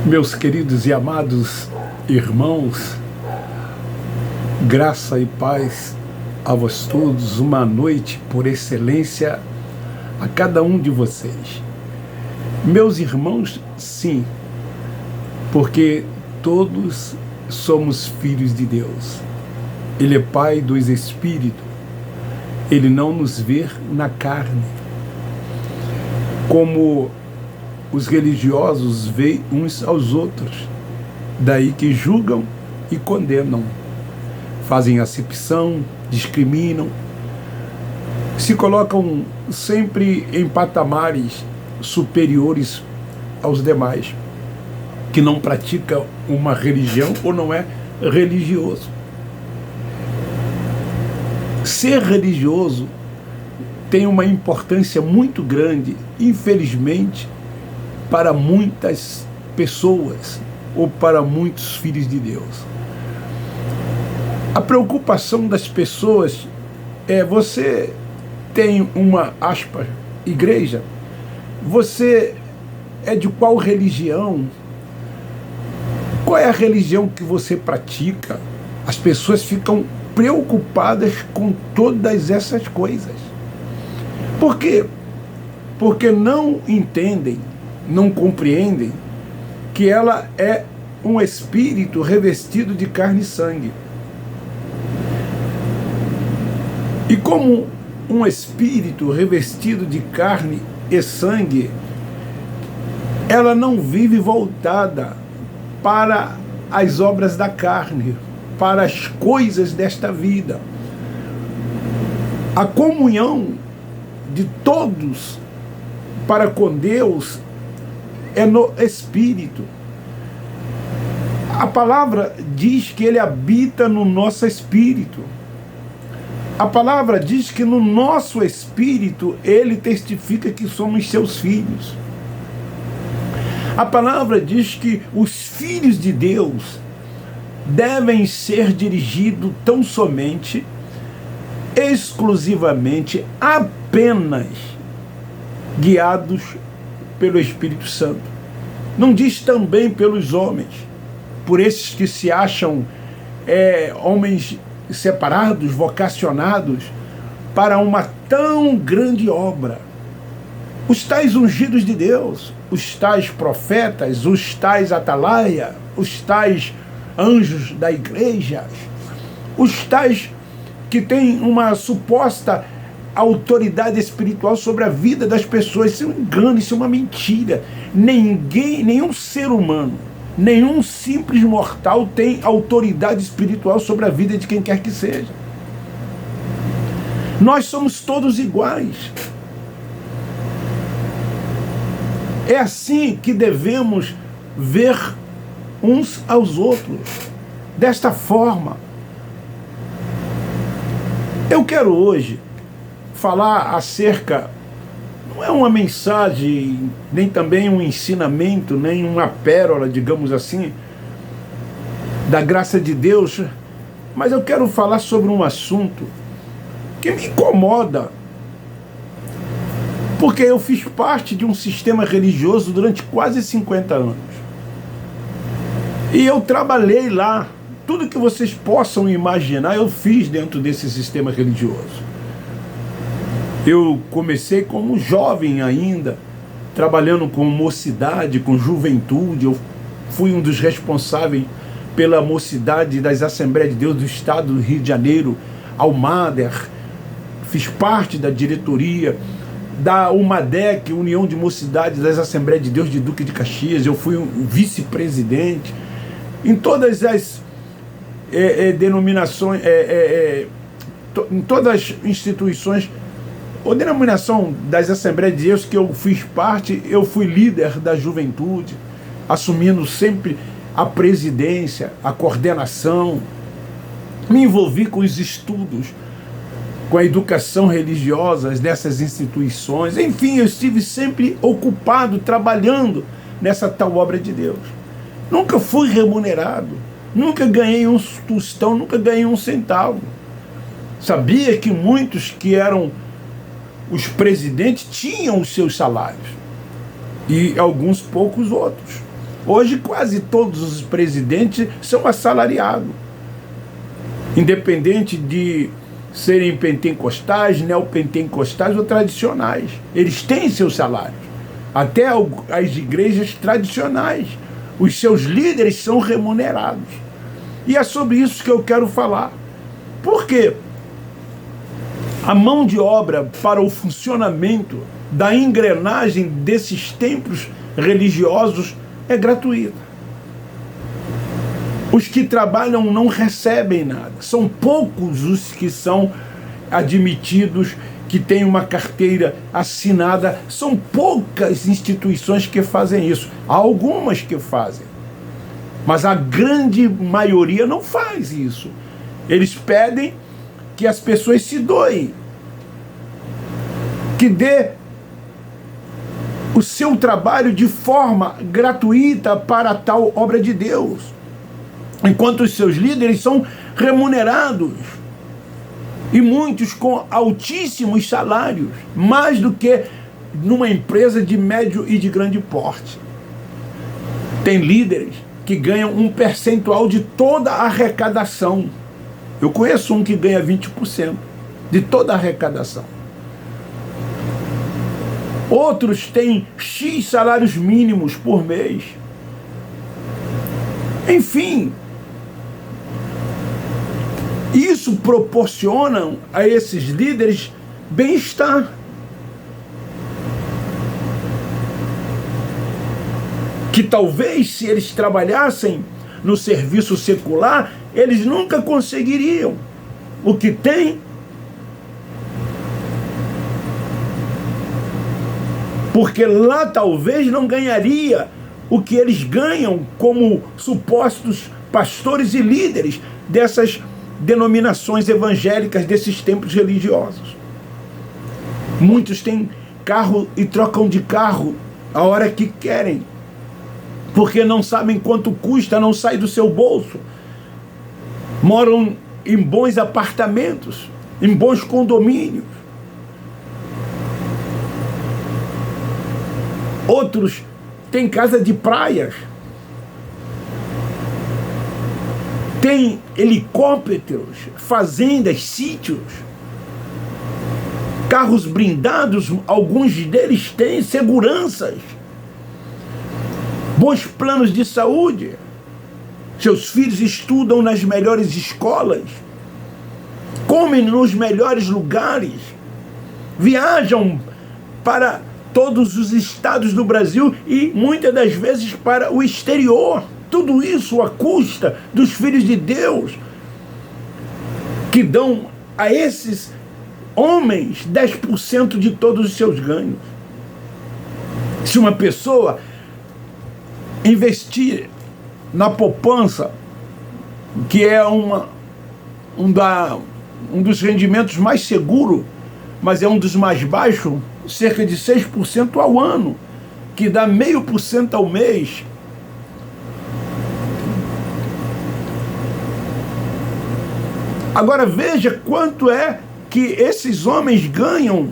Meus queridos e amados irmãos, graça e paz a vós todos, uma noite por excelência a cada um de vocês. Meus irmãos, sim, porque todos somos filhos de Deus. Ele é Pai dos Espíritos, Ele não nos vê na carne, como os religiosos veem uns aos outros, daí que julgam e condenam, fazem acepção, discriminam, se colocam sempre em patamares superiores aos demais, que não praticam uma religião ou não é religioso. Ser religioso tem uma importância muito grande, infelizmente, para muitas pessoas ou para muitos filhos de Deus. A preocupação das pessoas é: você tem uma, aspas, igreja? Você é de qual religião? Qual é a religião que você pratica? As pessoas ficam preocupadas com todas essas coisas. Por quê? Porque não entendem, não compreendem que ela é um espírito revestido de carne e sangue. E como um espírito revestido de carne e sangue, ela não vive voltada para as obras da carne, para as coisas desta vida. A comunhão de todos para com Deus é no Espírito. A palavra diz que Ele habita no nosso espírito. A palavra diz que no nosso espírito Ele testifica que somos seus filhos. A palavra diz que os filhos de Deus devem ser dirigidos tão somente, exclusivamente, apenas guiados pelo Espírito Santo. Não diz também pelos homens, por esses que se acham homens separados, vocacionados para uma tão grande obra. Os tais ungidos de Deus, os tais profetas, os tais atalaia, os tais anjos da igreja, os tais que têm uma suposta autoridade espiritual sobre a vida das pessoas. Isso é um engano, isso é uma mentira. Nenhum ser humano, nenhum simples mortal tem autoridade espiritual sobre a vida de quem quer que seja. Nós somos todos iguais. É assim que devemos ver uns aos outros, desta forma. Eu quero hoje falar acerca, não é uma mensagem, nem também um ensinamento, nem uma pérola, digamos assim, da graça de Deus, mas eu quero falar sobre um assunto que me incomoda, porque eu fiz parte de um sistema religioso durante quase 50 anos. E eu trabalhei lá. Tudo que vocês possam imaginar, eu fiz dentro desse sistema religioso. Eu comecei como jovem ainda, trabalhando com mocidade, com juventude. Eu fui um dos responsáveis pela mocidade das Assembleias de Deus do Estado do Rio de Janeiro, Almader. Fiz parte da diretoria da UMADEC, União de Mocidades das Assembleias de Deus de Duque de Caxias. Eu fui um vice-presidente. Em todas as denominações, em todas as instituições, ou denominação das Assembleias de Deus que eu fiz parte, eu fui líder da juventude, assumindo sempre a presidência, a coordenação. Me envolvi com os estudos, com a educação religiosa dessas instituições. Enfim, eu estive sempre ocupado, trabalhando nessa tal obra de Deus. Nunca fui remunerado, nunca ganhei um tostão, nunca ganhei um centavo. Sabia que muitos que eram os presidentes tinham os seus salários, e alguns poucos outros. Hoje quase todos os presidentes são assalariados, independente de serem pentecostais, neopentecostais ou tradicionais. Eles têm seus salários. Até as igrejas tradicionais, os seus líderes são remunerados. E é sobre isso que eu quero falar. Por quê? A mão de obra para o funcionamento da engrenagem desses templos religiosos é gratuita. Os que trabalham não recebem nada. São poucos os que são admitidos, que têm uma carteira assinada. São poucas instituições que fazem isso. Há algumas que fazem. Mas a grande maioria não faz isso. Eles pedem que as pessoas se doem, que dê o seu trabalho de forma gratuita para tal obra de Deus, enquanto os seus líderes são remunerados, e muitos com altíssimos salários, mais do que numa empresa de médio e de grande porte. Tem líderes que ganham um percentual de toda a arrecadação. Eu conheço um que ganha 20% de toda a arrecadação. Outros têm X salários mínimos por mês. Enfim, isso proporciona a esses líderes bem-estar. Que talvez, se eles trabalhassem no serviço secular, eles nunca conseguiriam o que tem. Porque lá talvez não ganharia o que eles ganham como supostos pastores e líderes dessas denominações evangélicas, desses templos religiosos. Muitos têm carro e trocam de carro a hora que querem, porque não sabem quanto custa, não sai do seu bolso. Moram em bons apartamentos, em bons condomínios. Outros têm casa de praias, têm helicópteros, fazendas, sítios, carros blindados, alguns deles têm seguranças, bons planos de saúde, seus filhos estudam nas melhores escolas, comem nos melhores lugares, viajam para todos os estados do Brasil e muitas das vezes para o exterior. Tudo isso à custa dos filhos de Deus, que dão a esses homens 10% de todos os seus ganhos. Se uma pessoa investir na poupança, que é um dos rendimentos mais seguros, mas é um dos mais baixos, cerca de 6% ao ano, que dá 0,5% ao mês. Agora veja quanto é que esses homens ganham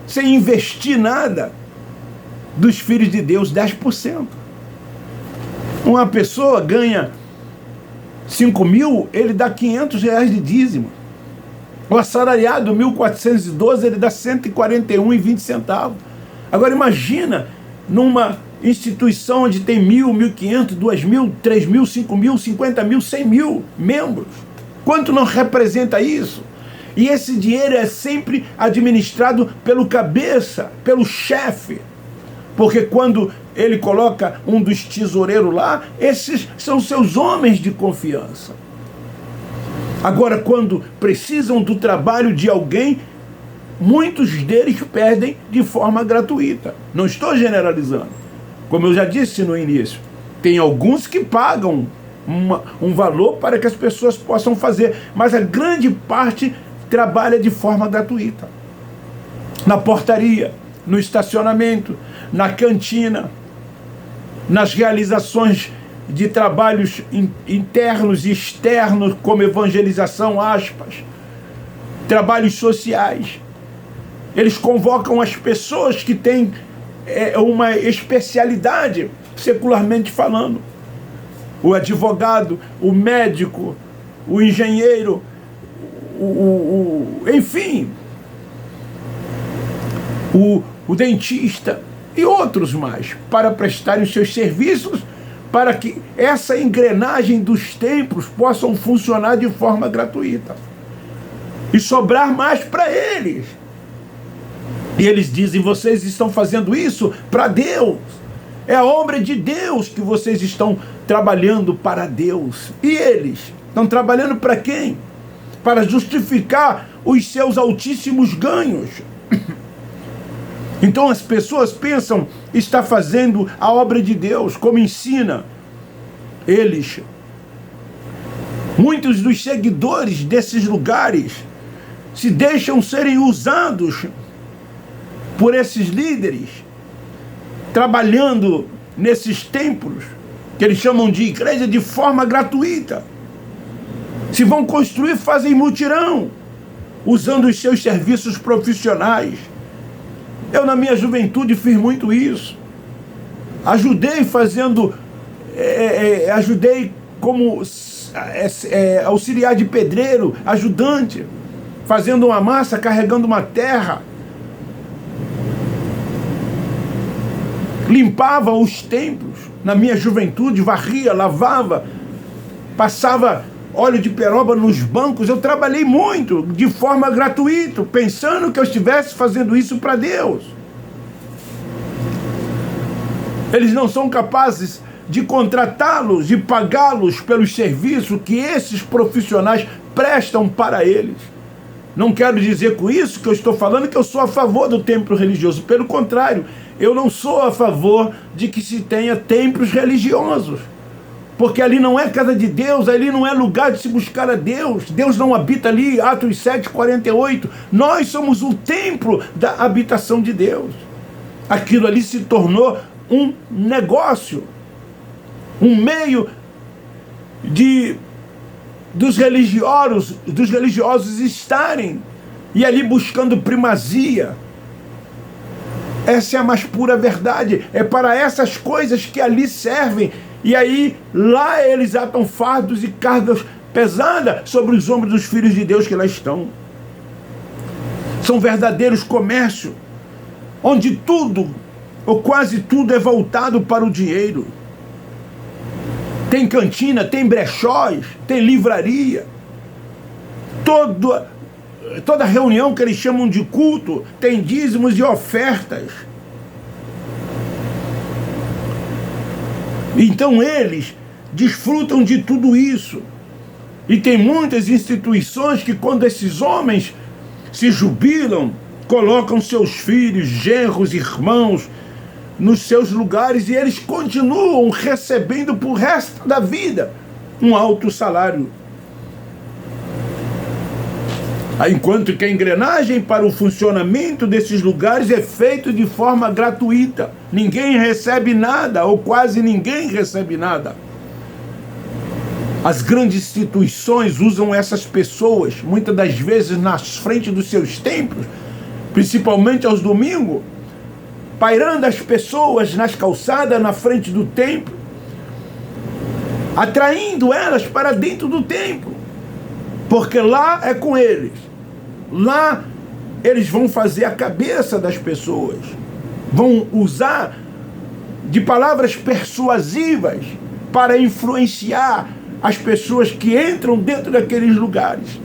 sem investir nada dos filhos de Deus, 10%. Uma pessoa ganha 5 mil, ele dá R$500 de dízimo. O assalariado 1.412, ele dá R$141,20. Agora imagina numa instituição onde tem 1.000, 1.500, 2.000, 3.000, 5.000, 50.000, 100.000 membros. Quanto não representa isso? E esse dinheiro é sempre administrado pelo cabeça, pelo chefe. Porque quando ele coloca um dos tesoureiros lá, esses são seus homens de confiança. Agora, quando precisam do trabalho de alguém, muitos deles perdem de forma gratuita. Não estou generalizando. Como eu já disse no início, tem alguns que pagam um valor para que as pessoas possam fazer, mas a grande parte trabalha de forma gratuita. Na portaria, no estacionamento, na cantina, nas realizações de trabalhos internos e externos, como evangelização, trabalhos sociais. Eles convocam as pessoas que têm uma especialidade, secularmente falando. O advogado, o médico, o engenheiro, enfim, o dentista e outros mais, para prestarem os seus serviços, para que essa engrenagem dos templos possam funcionar de forma gratuita e sobrar mais para eles. E eles dizem: vocês estão fazendo isso para Deus, é a obra de Deus que vocês estão trabalhando para Deus. E eles estão trabalhando para quem? Para justificar os seus altíssimos ganhos. Então as pessoas pensam estar fazendo a obra de Deus, como ensina eles. Muitos dos seguidores desses lugares se deixam serem usados por esses líderes, trabalhando nesses templos, que eles chamam de igreja, de forma gratuita. Se vão construir, fazem mutirão, usando os seus serviços profissionais. Eu, na minha juventude, fiz muito isso. Ajudei ajudei como auxiliar de pedreiro, ajudante, fazendo uma massa, carregando uma terra. Limpava os templos na minha juventude, varria, lavava, passava óleo de peroba nos bancos. Eu trabalhei muito, de forma gratuita, pensando que eu estivesse fazendo isso para Deus. Eles não são capazes de contratá-los, de pagá-los pelos serviços que esses profissionais prestam para eles. Não quero dizer com isso que eu estou falando que eu sou a favor do templo religioso. Pelo contrário, eu não sou a favor de que se tenha templos religiosos. Porque ali não é casa de Deus, ali não é lugar de se buscar a Deus. Deus não habita ali, Atos 7:48. Nós somos o templo da habitação de Deus. Aquilo ali se tornou um negócio, um meio dos religiosos estarem e ali buscando primazia. Essa é a mais pura verdade. É para essas coisas que ali servem. E aí, lá eles atam fardos e cargas pesadas sobre os ombros dos filhos de Deus que lá estão. São verdadeiros comércios, onde tudo, ou quase tudo, é voltado para o dinheiro. Tem cantina, tem brechós, tem livraria. Toda reunião que eles chamam de culto tem dízimos e ofertas. Então eles desfrutam de tudo isso. E tem muitas instituições que, quando esses homens se jubilam, colocam seus filhos, genros, irmãos nos seus lugares, e eles continuam recebendo por resto da vida um alto salário. Enquanto que a engrenagem para o funcionamento desses lugares é feita de forma gratuita. Ninguém recebe nada, ou quase ninguém recebe nada. As grandes instituições usam essas pessoas, muitas das vezes na frente dos seus templos, principalmente aos domingos, pairando as pessoas nas calçadas, na frente do templo, atraindo elas para dentro do templo, porque lá é com eles. Lá eles vão fazer a cabeça das pessoas, vão usar de palavras persuasivas para influenciar as pessoas que entram dentro daqueles lugares.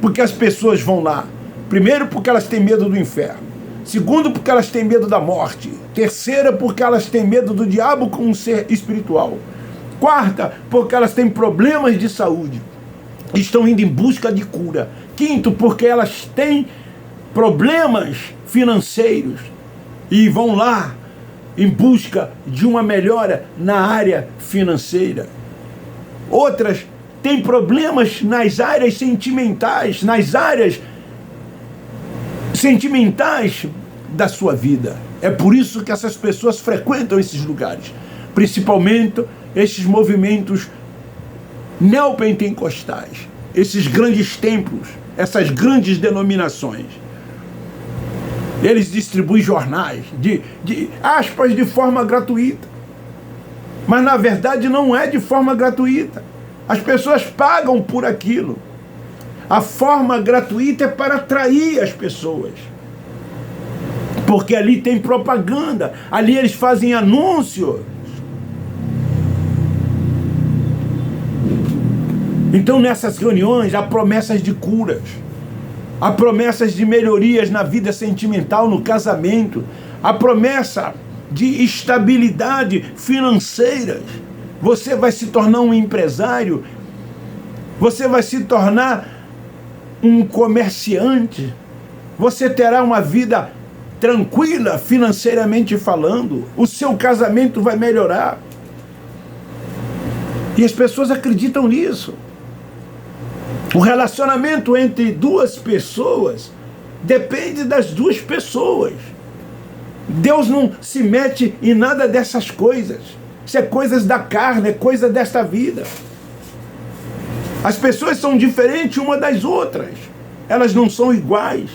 Porque as pessoas vão lá, primeiro porque elas têm medo do inferno, segundo porque elas têm medo da morte, terceira porque elas têm medo do diabo como um ser espiritual, quarta porque elas têm problemas de saúde, estão indo em busca de cura, quinto porque elas têm problemas financeiros e vão lá em busca de uma melhora na área financeira. Outras têm problemas nas áreas sentimentais, da sua vida. É por isso que essas pessoas frequentam esses lugares, principalmente esses movimentos neopentecostais, esses grandes templos, essas grandes denominações. Eles distribuem jornais, aspas, de forma gratuita. Mas na verdade não é de forma gratuita. As pessoas pagam por aquilo. A forma gratuita é para atrair as pessoas. Porque ali tem propaganda, ali eles fazem anúncios. Então nessas reuniões há promessas de curas, há promessas de melhorias na vida sentimental, no casamento, há promessa de estabilidade financeira. Você vai se tornar um empresário, você vai se tornar um comerciante, você terá uma vida tranquila financeiramente falando, o seu casamento vai melhorar. E as pessoas acreditam nisso. O relacionamento entre duas pessoas depende das duas pessoas. Deus não se mete em nada dessas coisas. Isso é coisas da carne, é coisa desta vida. As pessoas são diferentes uma das outras. Elas não são iguais.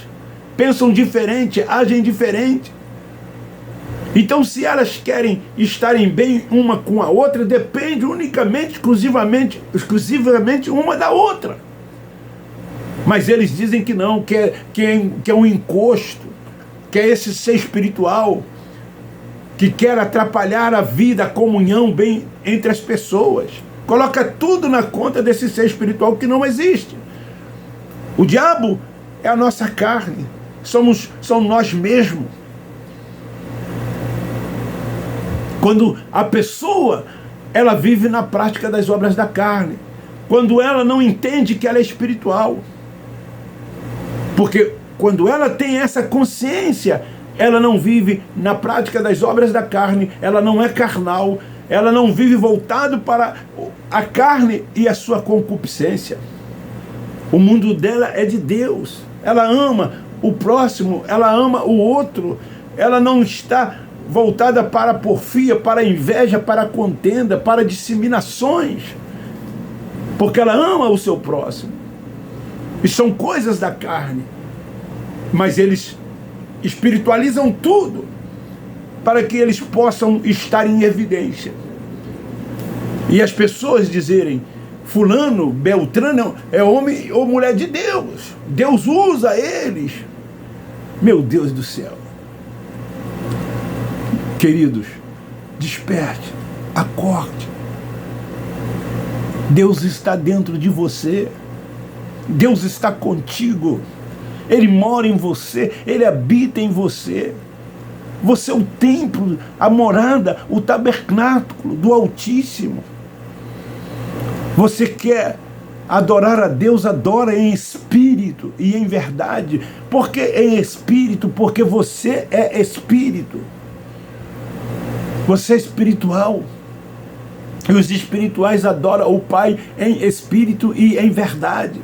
Pensam diferente, agem diferente. Então, se elas querem estarem bem uma com a outra, depende unicamente, exclusivamente uma da outra. Mas eles dizem que não, que é um encosto, que é esse ser espiritual, que quer atrapalhar a vida, a comunhão bem entre as pessoas. Coloca tudo na conta desse ser espiritual que não existe. O diabo é a nossa carne, são nós mesmos. Quando a pessoa, ela vive na prática das obras da carne, quando ela não entende que ela é espiritual. Porque quando ela tem essa consciência, ela não vive na prática das obras da carne, ela não é carnal, ela não vive voltado para a carne e a sua concupiscência. O mundo dela é de Deus. Ela ama o próximo, ela ama o outro, ela não está voltada para a porfia, para a inveja, para a contenda, para disseminações, porque ela ama o seu próximo. E são coisas da carne, mas eles espiritualizam tudo para que eles possam estar em evidência. E as pessoas dizerem: fulano, beltrano é homem ou mulher de Deus, Deus usa eles. Meu Deus do céu. Queridos, desperte, acorde. Deus está dentro de você. Deus está contigo. Ele mora em você, Ele habita em você. Você é o templo, a morada, o tabernáculo do Altíssimo. Você quer adorar a Deus, adora em espírito e em verdade. Por que em espírito? Porque você é espírito. Você é espiritual. E os espirituais adoram o Pai em espírito e em verdade.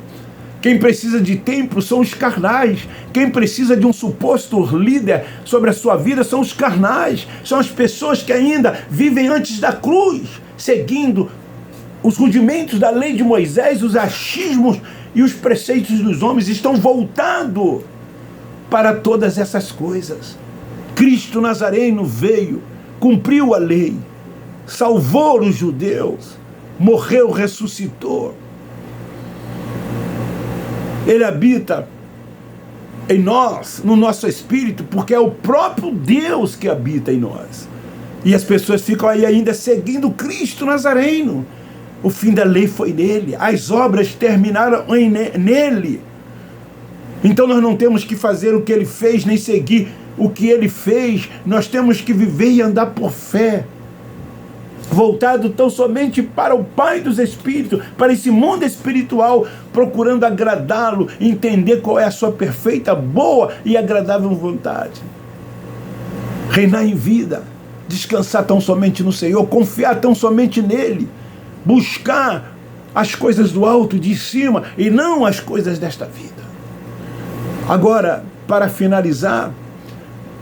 Quem precisa de templo são os carnais. Quem precisa de um suposto líder sobre a sua vida são os carnais. São as pessoas que ainda vivem antes da cruz, seguindo os rudimentos da lei de Moisés, os achismos e os preceitos dos homens. Estão voltados para todas essas coisas. Cristo Nazareno veio, cumpriu a lei, salvou os judeus, morreu, ressuscitou. Ele habita em nós, no nosso espírito, porque é o próprio Deus que habita em nós. E as pessoas ficam aí ainda seguindo Cristo Nazareno. O fim da lei foi nele, as obras terminaram nele. Então nós não temos que fazer o que ele fez, nem seguir o que ele fez. Nós temos que viver e andar por fé, voltado tão somente para o Pai dos Espíritos, para esse mundo espiritual, procurando agradá-lo, entender qual é a sua perfeita, boa e agradável vontade. Reinar em vida, descansar tão somente no Senhor, confiar tão somente nele, buscar as coisas do alto, de cima, e não as coisas desta vida. Agora, para finalizar,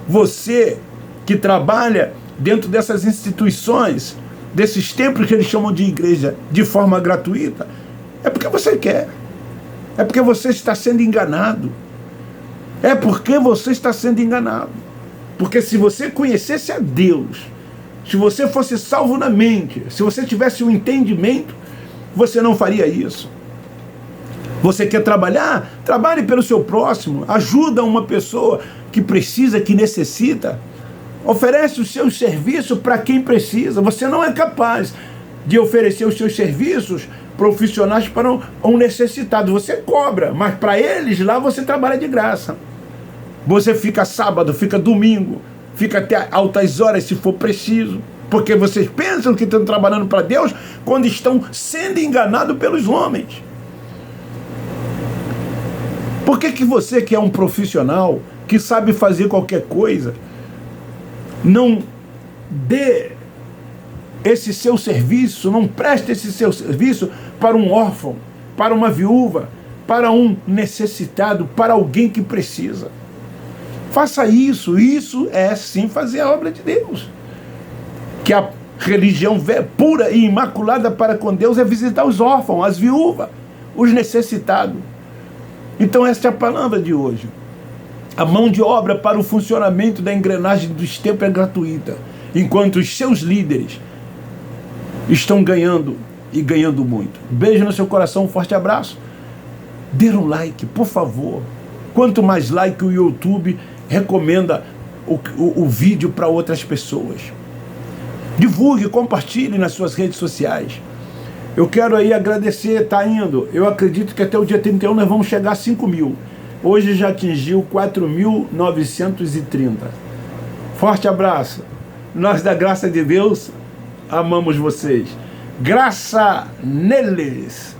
você que trabalha dentro dessas instituições, desses templos que eles chamam de igreja, de forma gratuita, é porque você quer. É porque você está sendo enganado. É porque você está sendo enganado. Porque se você conhecesse a Deus, se você fosse salvo na mente, se você tivesse um entendimento, você não faria isso. Você quer trabalhar? Trabalhe pelo seu próximo. Ajuda uma pessoa que precisa, que necessita. Oferece o seu serviço para quem precisa. Você não é capaz de oferecer os seus serviços profissionais para um necessitado. Você cobra, mas para eles lá você trabalha de graça. Você fica sábado, fica domingo, fica até altas horas se for preciso. Porque vocês pensam que estão trabalhando para Deus quando estão sendo enganados pelos homens. Por que você, que é um profissional, que sabe fazer qualquer coisa, não dê esse seu serviço, não preste esse seu serviço para um órfão, para uma viúva, para um necessitado, para alguém que precisa? Faça isso. Isso é sim fazer a obra de Deus. Que a religião pura e imaculada para com Deus é visitar os órfãos, as viúvas, os necessitados. Então esta é a palavra de hoje. A mão de obra para o funcionamento da engrenagem dos tempos é gratuita, enquanto os seus líderes estão ganhando e ganhando muito. Beijo no seu coração, um forte abraço. Dê um like, por favor. Quanto mais like, o YouTube recomenda o vídeo para outras pessoas. Divulgue, compartilhe nas suas redes sociais. Eu quero aí agradecer, está indo. Eu acredito que até o dia 31 nós vamos chegar a 5.000. Hoje já atingiu 4.930. Forte abraço. Nós da graça de Deus amamos vocês. Graça neles.